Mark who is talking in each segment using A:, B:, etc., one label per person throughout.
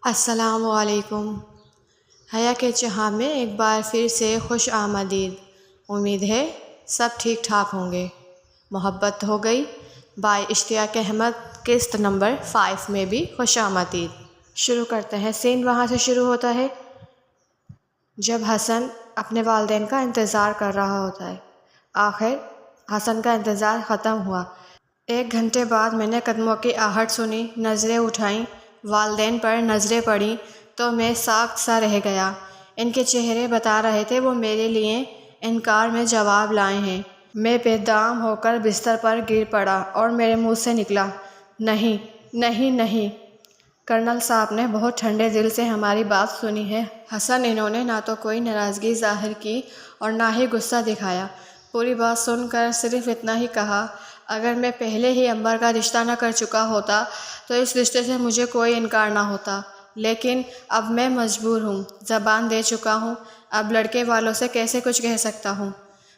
A: السلام علیکم۔ حیا کے جہاں میں ایک بار پھر سے خوش آمدید۔ امید ہے سب ٹھیک ٹھاک ہوں گے۔ محبت ہو گئی بائی اشتیاق احمد قسط نمبر 5 میں بھی خوش آمدید۔ شروع کرتے ہیں۔ سین وہاں سے شروع ہوتا ہے جب حسن اپنے والدین کا انتظار کر رہا ہوتا ہے۔ آخر حسن کا انتظار ختم ہوا۔ 1 گھنٹے بعد میں نے قدموں کی آہٹ سنی، نظریں اٹھائیں، والدین پر نظریں پڑیں تو میں ساکت سا رہ گیا۔ ان کے چہرے بتا رہے تھے وہ میرے لیے انکار میں جواب لائے ہیں۔ میں بے دام ہو کر بستر پر گر پڑا اور میرے منہ سے نکلا، نہیں نہیں نہیں۔ کرنل صاحب نے بہت ٹھنڈے دل سے ہماری بات سنی ہے حسن۔ انہوں نے نہ تو کوئی ناراضگی ظاہر کی اور نہ ہی غصہ دکھایا۔ پوری بات سن کر صرف اتنا ہی کہا، اگر میں پہلے ہی عنبر کا رشتہ نہ کر چکا ہوتا تو اس رشتے سے مجھے کوئی انکار نہ ہوتا، لیکن اب میں مجبور ہوں، زبان دے چکا ہوں، اب لڑکے والوں سے کیسے کچھ کہہ سکتا ہوں۔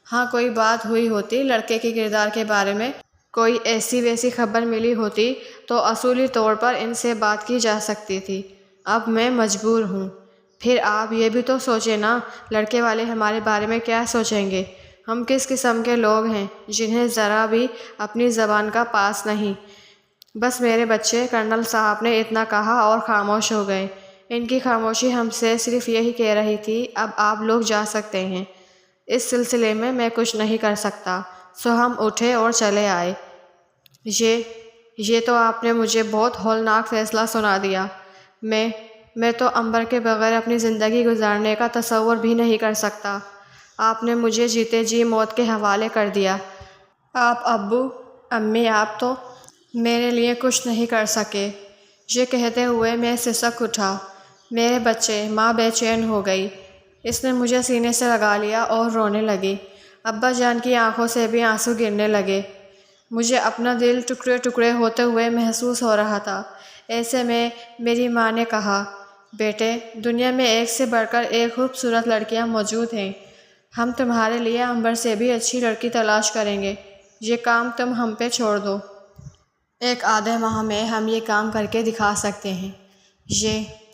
A: ہاں کوئی بات ہوئی ہوتی لڑکے کے کردار کے بارے میں، کوئی ایسی ویسی خبر ملی ہوتی تو اصولی طور پر ان سے بات کی جا سکتی تھی۔ اب میں مجبور ہوں۔ پھر آپ یہ بھی تو سوچیں نا، لڑکے والے ہمارے بارے میں کیا سوچیں گے؟ ہم کس قسم کے لوگ ہیں جنہیں ذرا بھی اپنی زبان کا پاس نہیں۔ بس میرے بچے، کرنل صاحب نے اتنا کہا اور خاموش ہو گئے۔ ان کی خاموشی ہم سے صرف یہی کہہ رہی تھی، اب آپ لوگ جا سکتے ہیں، اس سلسلے میں میں کچھ نہیں کر سکتا۔ سو ہم اٹھے اور چلے آئے۔ یہ تو آپ نے مجھے بہت ہولناک فیصلہ سنا دیا۔ میں تو عنبر کے بغیر اپنی زندگی گزارنے کا تصور بھی نہیں کر سکتا۔ آپ نے مجھے جیتے جی موت کے حوالے کر دیا۔ آپ ابو امی آپ تو میرے لیے کچھ نہیں کر سکے۔ یہ کہتے ہوئے میں سسک اٹھا۔ میرے بچے، ماں بے چین ہو گئی۔ اس نے مجھے سینے سے لگا لیا اور رونے لگی۔ ابا جان کی آنکھوں سے بھی آنسو گرنے لگے۔ مجھے اپنا دل ٹکڑے ٹکڑے ہوتے ہوئے محسوس ہو رہا تھا۔ ایسے میں میری ماں نے کہا، بیٹے، دنیا میں ایک سے بڑھ کر ایک خوبصورت لڑکیاں موجود ہیں۔ ہم تمہارے لیے عنبر سے بھی اچھی لڑکی تلاش کریں گے۔ یہ کام تم ہم پہ چھوڑ دو۔ 1 آدھے ماہ میں ہم یہ کام کر کے دکھا سکتے ہیں۔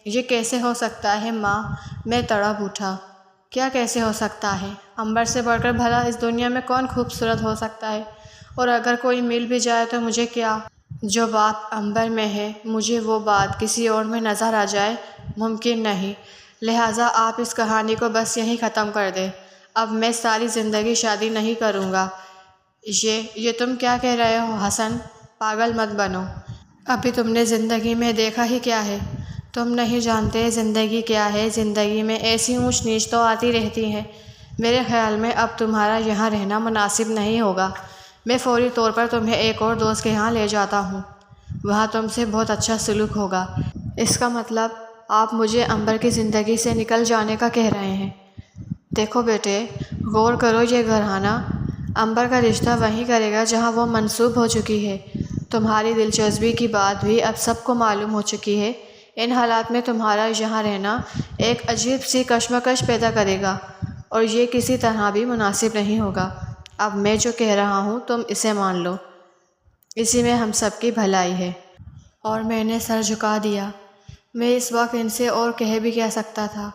A: یہ کیسے ہو سکتا ہے ماں؟ میں تڑپ اٹھا۔ کیا کیسے ہو سکتا ہے؟ عنبر سے بڑھ کر بھلا اس دنیا میں کون خوبصورت ہو سکتا ہے؟ اور اگر کوئی مل بھی جائے تو مجھے کیا؟ جو بات عنبر میں ہے مجھے وہ بات کسی اور میں نظر آ جائے، ممکن نہیں۔ لہٰذا آپ اس کہانی کو بس یہیں ختم کر دیں۔ اب میں ساری زندگی شادی نہیں کروں گا۔ یہ تم کیا کہہ رہے ہو حسن؟ پاگل مت بنو۔ ابھی تم نے زندگی میں دیکھا ہی کیا ہے؟ تم نہیں جانتے زندگی کیا ہے۔ زندگی میں ایسی اونچ نیچ تو آتی رہتی ہیں۔ میرے خیال میں اب تمہارا یہاں رہنا مناسب نہیں ہوگا۔ میں فوری طور پر تمہیں ایک اور دوست کے یہاں لے جاتا ہوں، وہاں تم سے بہت اچھا سلوک ہوگا۔ اس کا مطلب آپ مجھے عنبر کی زندگی سے نکل جانے کا کہہ رہے ہیں؟ دیکھو بیٹے، غور کرو، یہ گھرانہ عنبر کا رشتہ وہیں کرے گا جہاں وہ منسوب ہو چکی ہے۔ تمہاری دلچسپی کی بات بھی اب سب کو معلوم ہو چکی ہے۔ ان حالات میں تمہارا یہاں رہنا ایک عجیب سی کشمکش پیدا کرے گا اور یہ کسی طرح بھی مناسب نہیں ہوگا۔ اب میں جو کہہ رہا ہوں تم اسے مان لو، اسی میں ہم سب کی بھلائی ہے۔ اور میں نے سر جھکا دیا۔ میں اس وقت ان سے اور کہہ بھی کیا سکتا تھا؟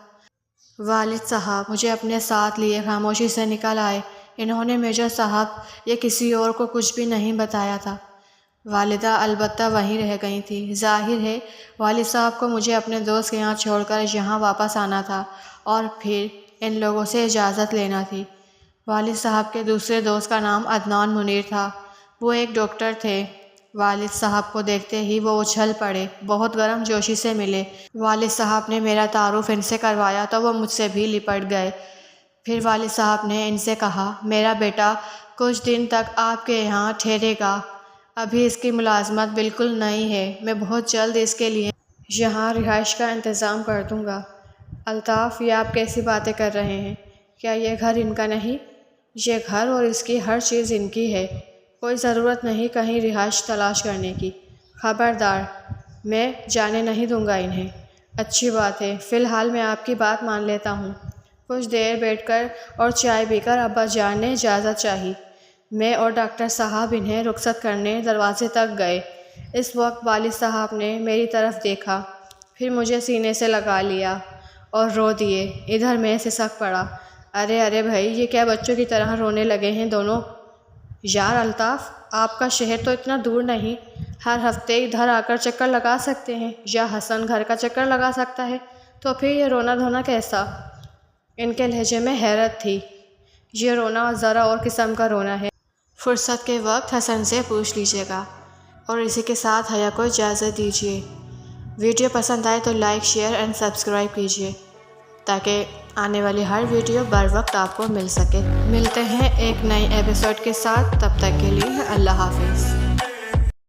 A: والد صاحب مجھے اپنے ساتھ لیے خاموشی سے نکل آئے۔ انہوں نے میجر صاحب یا کسی اور کو کچھ بھی نہیں بتایا تھا۔ والدہ البتہ وہیں رہ گئی تھی۔ ظاہر ہے والد صاحب کو مجھے اپنے دوست کے یہاں چھوڑ کر یہاں واپس آنا تھا اور پھر ان لوگوں سے اجازت لینا تھی۔ والد صاحب کے دوسرے دوست کا نام عدنان منیر تھا۔ وہ ایک ڈاکٹر تھے۔ والد صاحب کو دیکھتے ہی وہ اچھل پڑے، بہت گرم جوشی سے ملے۔ والد صاحب نے میرا تعارف ان سے کروایا تو وہ مجھ سے بھی لپٹ گئے۔ پھر والد صاحب نے ان سے کہا، میرا بیٹا کچھ دن تک آپ کے یہاں ٹھہرے گا۔ ابھی اس کی ملازمت بالکل نئی ہے۔ میں بہت جلد اس کے لیے یہاں رہائش کا انتظام کر دوں گا۔ الطاف، یہ آپ کیسی باتیں کر رہے ہیں؟ کیا یہ گھر ان کا نہیں؟ یہ گھر اور اس کی ہر چیز ان کی ہے۔ کوئی ضرورت نہیں کہیں رہائش تلاش کرنے کی۔ خبردار، میں جانے نہیں دوں گا انہیں۔ اچھی بات ہے، فی الحال میں آپ کی بات مان لیتا ہوں۔ کچھ دیر بیٹھ کر اور چائے پی کر ابا جان نے اجازت چاہی۔ میں اور ڈاکٹر صاحب انہیں رخصت کرنے دروازے تک گئے۔ اس وقت والد صاحب نے میری طرف دیکھا، پھر مجھے سینے سے لگا لیا اور رو دیے۔ ادھر میں سسک پڑا۔ ارے ارے بھائی، یہ کیا بچوں کی طرح رونے لگے ہیں دونوں؟ یار الطاف، آپ کا شہر تو اتنا دور نہیں، ہر ہفتے ادھر آ کر چکر لگا سکتے ہیں، یا حسن گھر کا چکر لگا سکتا ہے، تو پھر یہ رونا دھونا کیسا؟ ان کے لہجے میں حیرت تھی۔ یہ رونا ذرا اور قسم کا رونا ہے۔ فرصت کے وقت حسن سے پوچھ لیجیے گا۔ اور اسی کے ساتھ حیا کو اجازت دیجیے۔ ویڈیو پسند آئے تو لائک، شیئر اینڈ سبسکرائب کیجیے تاکہ آنے والی ہر ویڈیو بر وقت آپ کو مل سکے۔ ملتے ہیں ایک نئی ایپیسوڈ کے ساتھ، تب تک کے لیے اللہ حافظ۔